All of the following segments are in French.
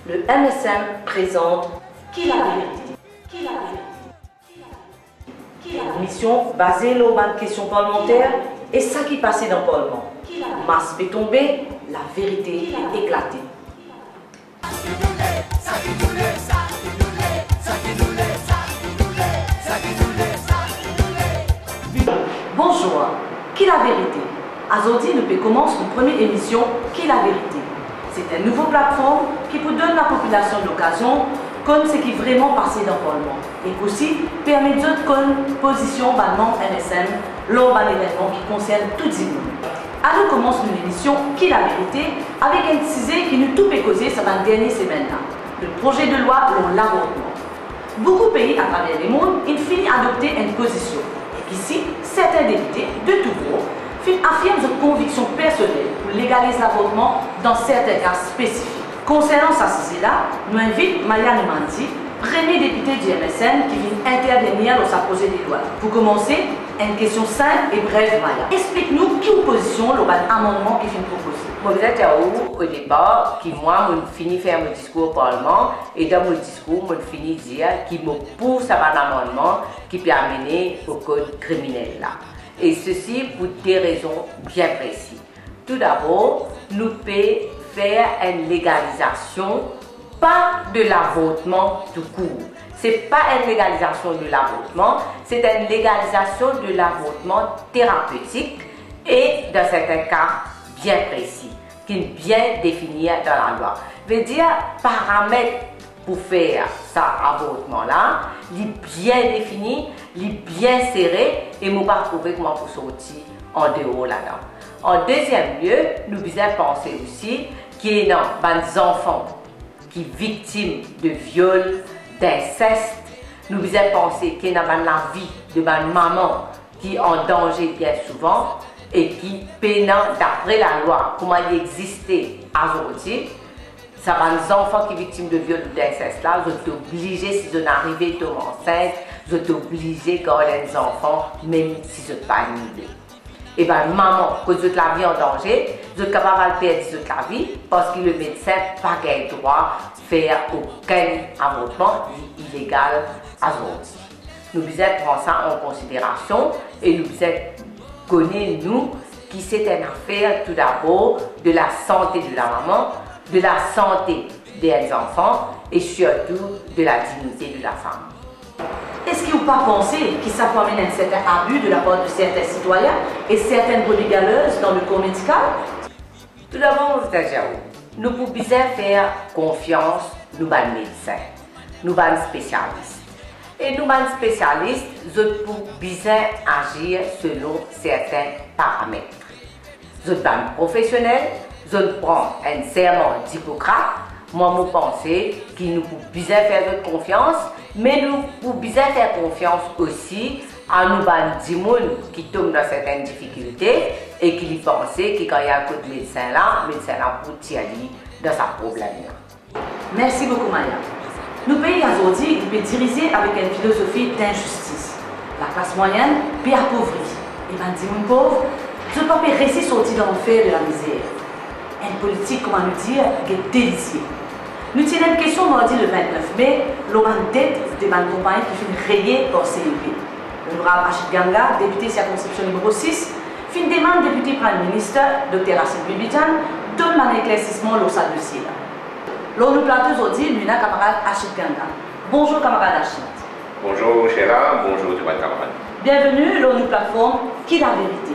Le MSM présente Qui la vérité? Qui la vérité? Une mission basée sur les questions parlementaires et ça qui passait dans le Parlement. Masse fait tomber, la vérité est éclatée. Bonjour, Qui la vérité? Aujourd'hui, nous pouvons commencer une première émission Qui la vérité? C'est une nouvelle plateforme qui peut donner à la population l'occasion de ce qui est vraiment passé dans le Parlement et aussi permet de connaître position de membre MSM lors d'un événement qui concerne tout le monde. Alors, nous commençons une émission Qui la vérité avec un sujet qui nous tout fait causer sur la dernière semaine là, le projet de loi sur l'avortement. Beaucoup de pays à travers le monde ont fini d'adopter une position. Et ici, certains députés de tout groupe affirment leur conviction personnelle pour légaliser l'avortement dans certains cas spécifiques. Concernant ce sujet-là, nous invitons Maya Noumandi, premier député du MSN, qui vient intervenir dans sa projet de loi. Pour commencer, une question simple et brève, Maya. Explique-nous qui opposition au amendement qui vient proposé. Moi, vous êtes au départ, qui moi, je finis faire mon discours au Parlement, et dans mon discours, je finis de dire qu'il me pousse à un amendement qui peut amener au code criminel là. Et ceci pour des raisons bien précises. Tout d'abord, nous pouvons faire une légalisation, pas de l'avortement tout court. Ce n'est pas une légalisation de l'avortement, c'est une légalisation de l'avortement thérapeutique et dans certains cas bien précis, qui est bien défini dans la loi. Veut dire, paramètres pour faire ça avortement-là, il est bien défini, il est bien serré et je ne peux pas trouver comment pour sortir en dehors là-dedans. En deuxième lieu, nous devons penser aussi qu'il y a des enfants qui sont victimes de viol, d'inceste. Nous devons penser qu'il y a la vie de ma maman qui est en danger bien souvent et qui, d'après la loi, comment il existait aujourd'hui, ça va des enfants qui sont victimes de viol ou d'inceste là, vous êtes obligés, si vous arrivez à tomber enceinte, vous êtes obligés de garder des enfants, même si vous n'êtes pas annulé. Et bien, maman, quand vous êtes la vie en danger, vous êtes capable de perdre la vie parce que le médecin n'a pas le droit de faire aucun avortement illégal aujourd'hui. Nous devons prendre ça en considération et nous devons connaître, nous, qui c'est une affaire tout d'abord de la santé de la maman, de la santé des enfants et surtout de la dignité de la femme. Est-ce qu'il ne faut pas penser que ça peut amener un certain abus de la part de certains citoyens et certaines brebis galeuses dans le corps médical? Tout d'abord, nous pouvons faire confiance aux médecins, aux spécialistes. Et nous, spécialistes, nous pouvons agir selon certains paramètres. Nous sommes professionnels, nous prenons un serment d'Hippocrate. Moi, je pense que nous pouvons bien faire confiance, mais nous pouvons bien faire confiance aussi à nos gens qui tombent dans certaines difficultés et qui pensent que quand il y a un coup de médecin là, le médecin là pour tirer dans sa problème. Merci beaucoup, Maya. Nos pays aujourd'hui sont dirigés avec une philosophie d'injustice. La classe moyenne est appauvrie. Et les gens pauvres ne peuvent pas rester sortis dans l'enfer de la misère. Une politique, comment nous dire, qui est délicieuse. Nous tenons une question mardi le 29 mai, l'homme dette de ma compagnie qui finit rayée par CEP. L'honorable Achid Ganga, député circonscription numéro 6, fin demande député Premier ministre, Dr. Racine Bibidjan, donne un éclaircissement sur ce dossier. Lors nous plateau aujourd'hui, nous avons camarade Achid Ganga. Bonjour camarade Achid. Bonjour Chéra, bonjour tout le monde. Bienvenue dans notre plateforme Qui la vérité.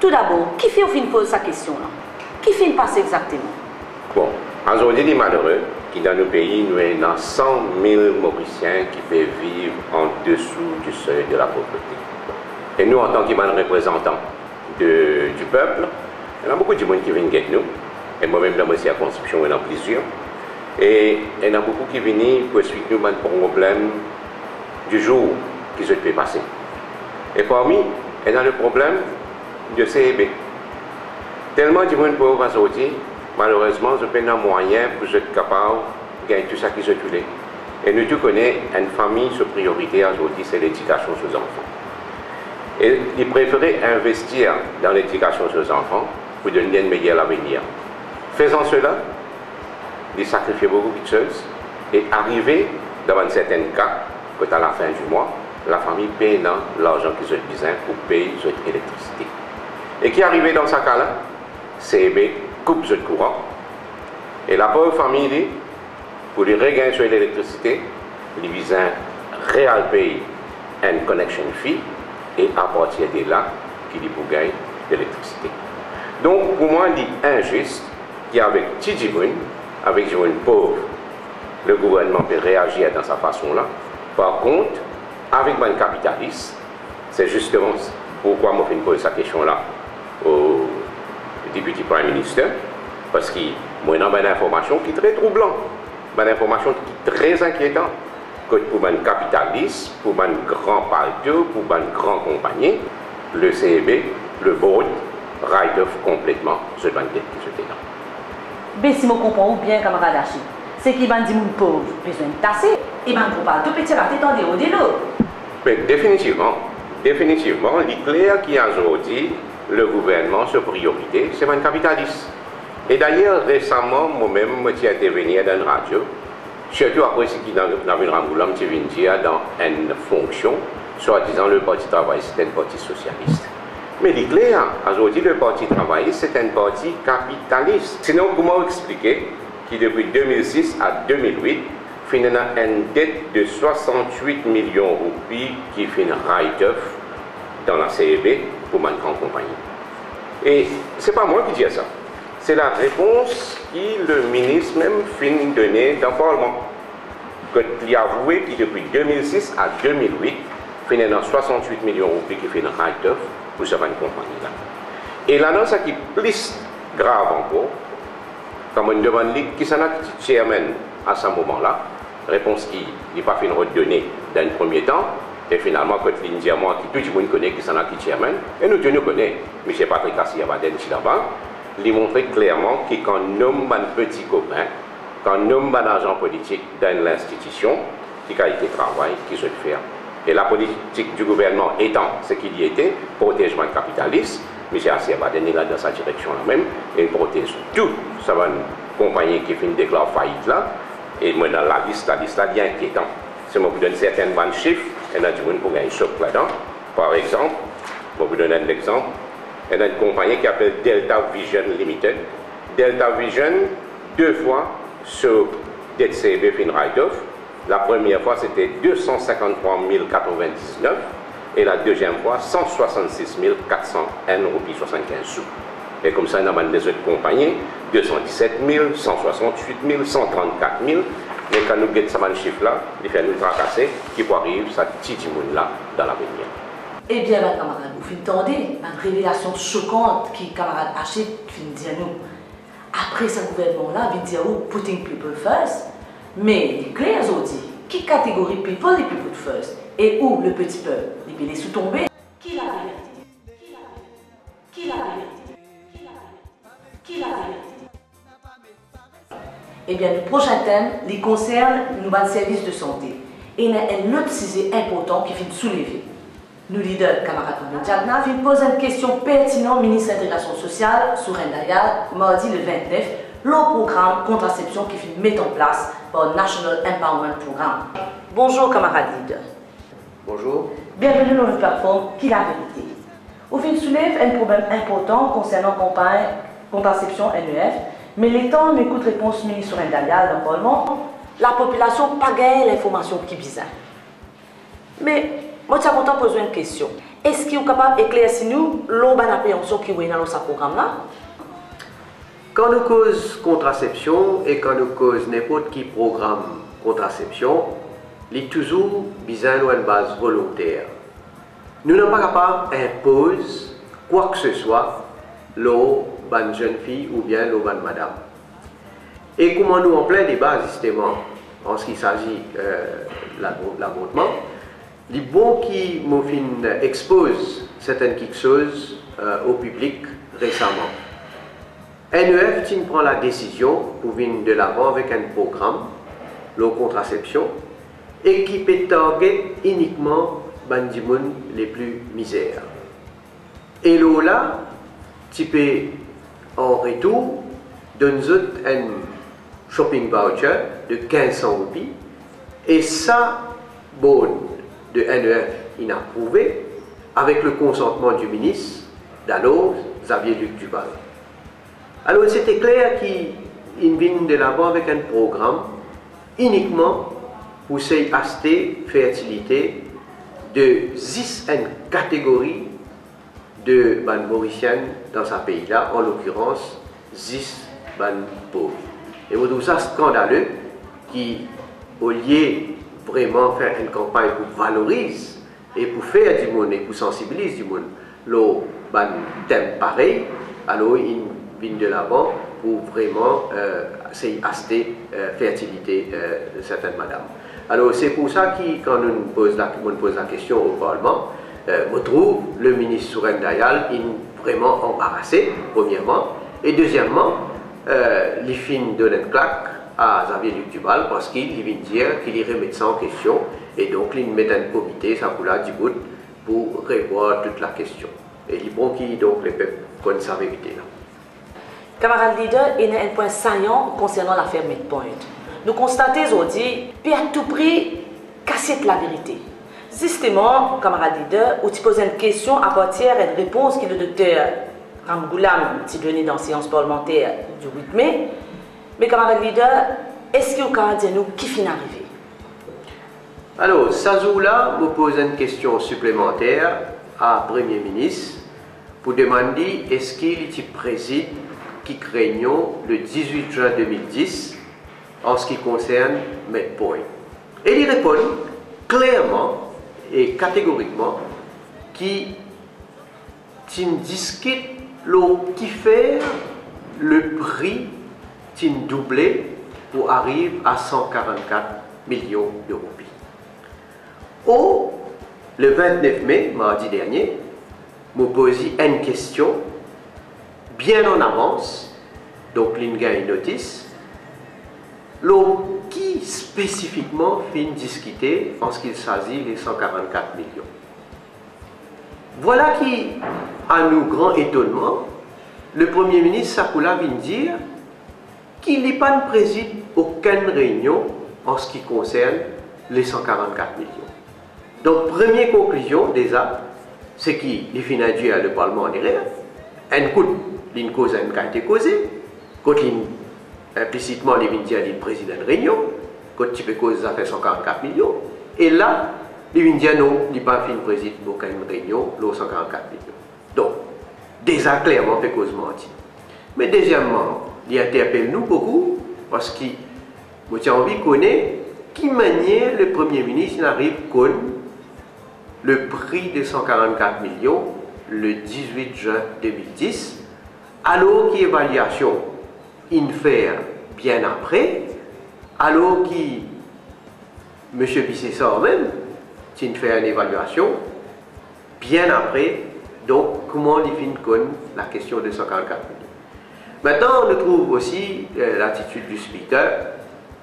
Tout d'abord, qui fait au fin pose sa question là? Qui fait passer exactement? Bon, aujourd'hui, il est malheureux que dans nos pays, nous avons 100 000 Mauriciens qui peuvent vivre en dessous du seuil de la pauvreté. Et nous, en tant que représentants du peuple, il y a beaucoup de monde qui viennent guetter nous. Et moi-même, dans ma circonscription, il y en a plusieurs. Et il y en a beaucoup qui viennent pour expliquer nous les problèmes du jour qui se fait passer. Et parmi, il y a le problème de CEB. Tellement de monde pauvre à sortir, malheureusement, je n'ai pas de moyens pour être capable de gagner tout ça qui se tue. Et nous tous connaissons une famille, sa priorité aujourd'hui, c'est l'éducation aux enfants. Et ils préféraient investir dans l'éducation aux enfants pour donner un meilleur avenir. Faisant cela, de sacrifier beaucoup de choses et arriver dans un certain cas, que à la fin du mois, la famille paye l'argent qu'ils ont besoin pour payer l'électricité. Et qui est arrivé dans ce cas-là, CEB coupe le courant. Et la pauvre famille, pour lui regagner sur l'électricité, il besoin réel payer une connection fee et à partir de là, qu'il pour gagner l'électricité. Donc pour moi, il est injuste qu'avec Tidjimoun, avec une pauvre, le gouvernement peut réagir dans sa façon-là. Par contre, avec un capitaliste, c'est justement pourquoi je pose cette question-là au député Prime Minister, parce qu'il y a une information qui est très troublante, une information qui est très inquiétante, que pour un capitaliste, pour un grand parti, pour une grande compagnie, le CEB, le board, write-off complètement ce banque qui se fait là. Mais si je comprends bien, camarade Hachi, c'est qu'il m'a dit mon pauvre, besoin de tasser, et m'a pas de petit raté dans des hauts des lots. Mais définitivement, il est clair qu'il y a aujourd'hui le gouvernement sur priorité, c'est un capitaliste. Et d'ailleurs, récemment, moi-même, je suis intervenu dans une radio, surtout après ce qui dans une Ramboulam, je viens dire dans une fonction, soi-disant le Parti travailliste, c'est un parti socialiste. Mais il est clair, aujourd'hui, le Parti travailliste, c'est un parti capitaliste. Sinon, comment expliquer que depuis 2006 à 2008, il y a une dette de 68 millions de roupies qui fait une write-off dans la CEB pour une grande compagnie. Et ce n'est pas moi qui dis ça. C'est la réponse que le ministre même finit de donner dans le Parlement. Il a avoué que depuis 2006 à 2008, il y a 68 millions de roupies qui fait une write-off pour cette compagnie-là. Et l'annonce qui est plus grave encore, comme on demande qui s'en a chairman à ce moment-là, réponse qui n'est pas fait redonner dans un premier temps, et finalement, quand il dit à moi que tout le monde connaît qui s'en a qui chairman, et nous connaissons, M. Patrick Assi-Abaden, il montre clairement que quand on nomme un petit copain, quand on nomme un agent politique dans l'institution, qui qualité de travail, qui se fait. Et la politique du gouvernement étant ce qu'il y était, protégement capitaliste, M. Assi-Abaden est là dans sa direction là-même, et il protège tout. Ça va une compagnie qui fait une déclaration faillite là, et moi dans la liste là, il est inquiétant. Si je vous donne certains bons chiffres, il y a du monde pour gagner un choc là-dedans. Par exemple, je vais vous donner un exemple. Il y a une compagnie qui s'appelle Delta Vision Limited. Delta Vision, 2 fois sur DCB fin write-off. La première fois, c'était 253 099 et la deuxième fois, 166 401 roupies 75 sous. Et comme ça, il y a des autres compagnies, 217 000, 168 000, 134 000. Mais quand nous gagnons ce chiffre-là, il fait nous tracasser qui peut arriver ça petit monde-là dans l'avenir. Eh bien, ma camarade, vous entendez une révélation choquante qui camarade Hachi vient dire nous. Après ce gouvernement-là, vient dire putting people first. Mais il est clair aujourd'hui, qui catégorie people les people first et où le petit peuple, les sous-tombés. Qui la vérité? Qui la vérité? Qui la vérité? Eh bien, le prochain thème, il concerne nos services de santé. Et il y a un autre sujet important qui vient soulever. Nous, leaders, camarades de Diagna, viennent poser une question pertinente au ministre de l'Intégration sociale, Souraine Dayal, mardi le 29, le programme contraception qui vient mettre en place par le National Empowerment Programme. Bonjour, camarades leaders. Bonjour. Bienvenue dans notre plateforme Qui la vérité. Au fin soulève un problème important concernant la campagne contraception NEF. Mais les temps m'écoute réponse ministre Souraine Dayal dans le Parlement, la population n'a pas gagné l'information qui est bizarre. Mais moi, je suis content de poser une question. Est-ce qu'il est capable d'éclaircir nous l'appréhension qui est dans ce programme-là? Quand nous cause contraception et quand nous cause n'importe qui programme contraception, il est toujours besoin d'une base volontaire. Nous ne sommes pas capables d'imposer quoi que ce soit l'eau, bonne jeune fille ou bien l'eau, bonne madame. Et comment nous en plein débat justement en ce qui s'agit de l'avortement, les bons qui exposent certaines choses au public récemment. NEF prend la décision pour venir de l'avant avec un programme, la contraception, et qui peut target uniquement les plus misères. Et là, tu peux en retour donner une shopping voucher de 1500 roupies et ça, bon, de NEF inapprouvé avec le consentement du ministre d'alors, Xavier Luc Duval. Alors c'était clair qu'il vient de l'avant avec un programme uniquement pour ces aspects fertilité de 10 catégories de ban mauriciennes dans ce pays-là, en l'occurrence 10 ban pauvres. Et vous trouvez ça scandaleux qui, au lieu vraiment faire une campagne pour valoriser et pour faire du monde et pour sensibiliser du monde, le ban thème pareil, alors il vient de l'avant pour vraiment ces aspects fertilité de certaines madames. Alors c'est pour ça que quand on pose la question au Parlement, je trouve le ministre Souraine Dayal vraiment embarrassé, premièrement, et deuxièmement, il finit de donner une claque à Xavier Luc Duval parce qu'il vient dire qu'il remet ça en question et donc il met un comité, ça pour là du bout, pour revoir toute la question. Et il bon qui donc les peuples connaissent sa vérité là. Camarade leader, il y a un point saillant concernant l'affaire Midpoint. Nous constatons aujourd'hui, puis à tout prix, casser la vérité. Justement, camarade leader, où tu poses une question à partir d'une réponse que le docteur Ramgoulam t'a donnée dans la séance parlementaire du 8 mai. Mais camarade leader, est-ce que vous pouvez dire nous qui finit arrivé? Alors, ça là, je pose une question supplémentaire à Premier ministre pour demander est-ce qu'il préside qui craignons le 18 juin 2010 en ce qui concerne Midpoint. Et il répond clairement et catégoriquement qu'il discute qui fait le prix doublé pour arriver à 144 millions d'euros. Le 29 mai, mardi dernier, je me posé une question bien en avance, donc l'INGA une notice, qui spécifiquement fin discuter en ce qu'il s'agit des 144 millions. Voilà qui, à nos grands étonnements, le Premier ministre Sakoula vient dire qu'il n'est pas préside aucune réunion en ce qui concerne les 144 millions. Donc, première conclusion déjà, c'est qu'il finit à le Parlement en derrière, un coup, une cause a été causée, quand implicitement, les Vindiens disent président de réunion, quand tu peux causer ça fait 144 millions, et là, les Vindiens non, ils pas fin président aucune réunion, les 144 millions. Donc, déjà clairement, fait cause mentir. Mais deuxièmement, il interpelle nous beaucoup, parce que j'ai envie de connaître qui manière le Premier ministre n'arrive qu'on le prix de 144 millions le 18 juin 2010, alors qu'évaluation in faire bien après, alors que M. Bissessor même, il fait une évaluation bien après, donc comment il finit con la question de 144 millions. Maintenant, on trouve aussi l'attitude du speaker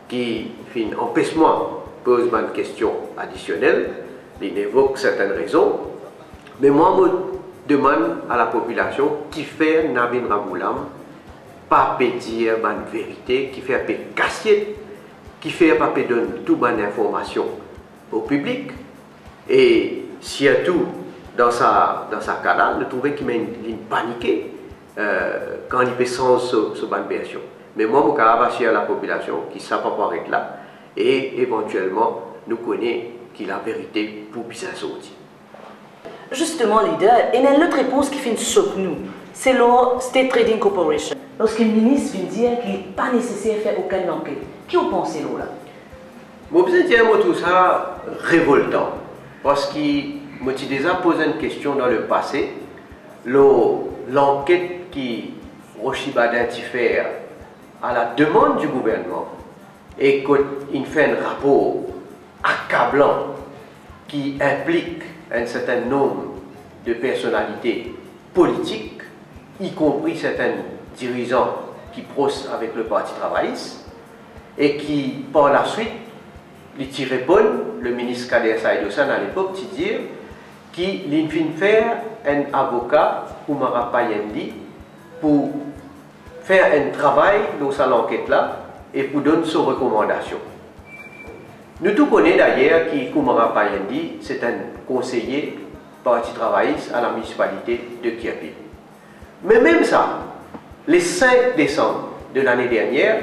qui fait un empêchement, pose une question additionnelle, il évoque certaines raisons, mais moi, je demande à la population qui fait Nabin Ramgoulam pas dire une vérité, qui fait un peu casser, qui fait pas donner toute bonne information au public, et surtout dans sa cas-là, je trouvais qu'il m'a paniqué quand il fait sens sur bonne version. Mais moi, je vais à la population qui ne sait pas paraître là, et éventuellement, nous connaissons qui la vérité pour bien sortir. Justement, leader, il y a une autre réponse qui fait une choc nous. C'est le State Trading Corporation. Lorsque le ministre vient dire qu'il n'est pas nécessaire de faire aucune enquête, qui vous pensez là? Moi, je dire tout ça révoltant. Parce que moi, j'ai déjà posé une question dans le passé. L'enquête qui Roshiba identifie à la demande du gouvernement et qu'il fait un rapport accablant qui implique un certain nombre de personnalités politiques, y compris certains dirigeants qui prosent avec le Parti travailliste, et qui, par la suite, il répond, le ministre Kader Saïd Hossan à l'époque, qui dit qu'il vient faire un avocat, Oumara Payendi, pour faire un travail dans cette enquête-là, et pour donner ses recommandations. Nous tous connaissons d'ailleurs que Koumara Payandi, c'est un conseiller parti travailliste à la municipalité de Kirpil. Mais même ça, le 5 décembre de l'année dernière,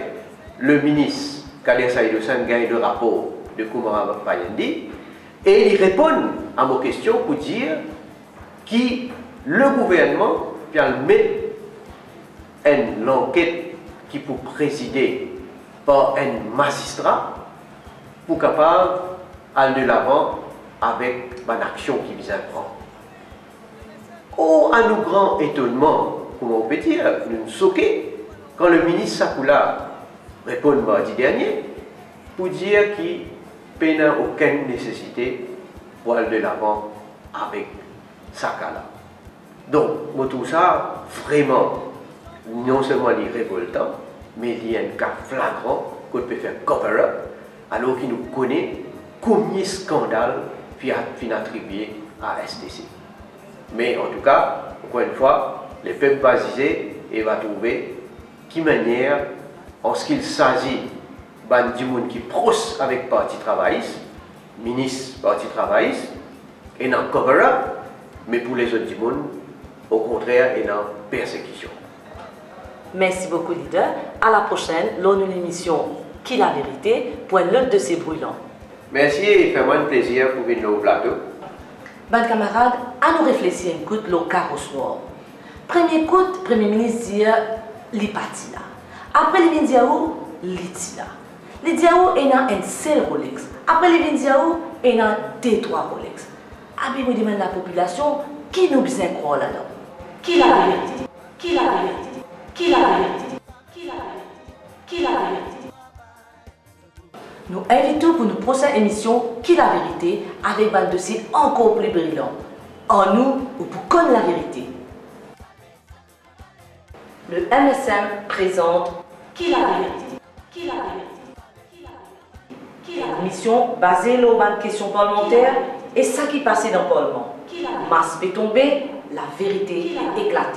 le ministre Kader Saïd Hossein gagne le rapport de Koumara Payandi et il répond à mes questions pour dire que le gouvernement vient mettre une enquête qui peut présider par un magistrat pour capable aller de l'avant avec une action qui vise à prendre. Oh, à nos grands étonnements, comment on peut dire, nous choqués, quand le ministre Sakoula répond mardi dernier pour dire qu'il n'a aucune nécessité pour aller de l'avant avec Sakala. Donc, moi, tout ça, vraiment, non seulement il est révoltant, mais il y a un cas flagrant qu'on peut faire cover-up, alors qu'il nous connaît combien de scandales fin attribué à STC. Mais en tout cas, encore une fois, les peuples basisés et va trouver qui manière, en ce qu'il s'agit du monde qui proche avec le Parti travailliste, ministre Parti travailliste, et dans cover-up, mais pour les autres du monde, au contraire, et dans persécution. Merci beaucoup, leader. À la prochaine, lors d'une émission Qui la vérité pour un autre dossier brûlant. Merci et fais-moi un plaisir pour venir au plateau. Bonnes camarades, à nous réfléchir un coup le cas au soir. Premier coup, le Premier ministre dit li parti là. Après, il vient dire où li là. Il dit où il y a un seul Rolex. Après, il vient dire où il y a deux, trois Rolex. Après, vous demandez la population qui nous besoin croire là-dedans. Qui la vérité? Qui la vérité? Qui la vérité? Qui la vérité? Qui la vérité? Nous invitons pour nos prochaines émissions Qui la vérité avec un dossier encore plus brillant. En nous ou pour connaître la vérité. Le MSM présente Qui la vérité? Qui la vérité? Qui la vérité? Qui la vérité? Une émission basée sur une question parlementaire et ça qui passait dans le Parlement. Masse fait tomber, la vérité éclate.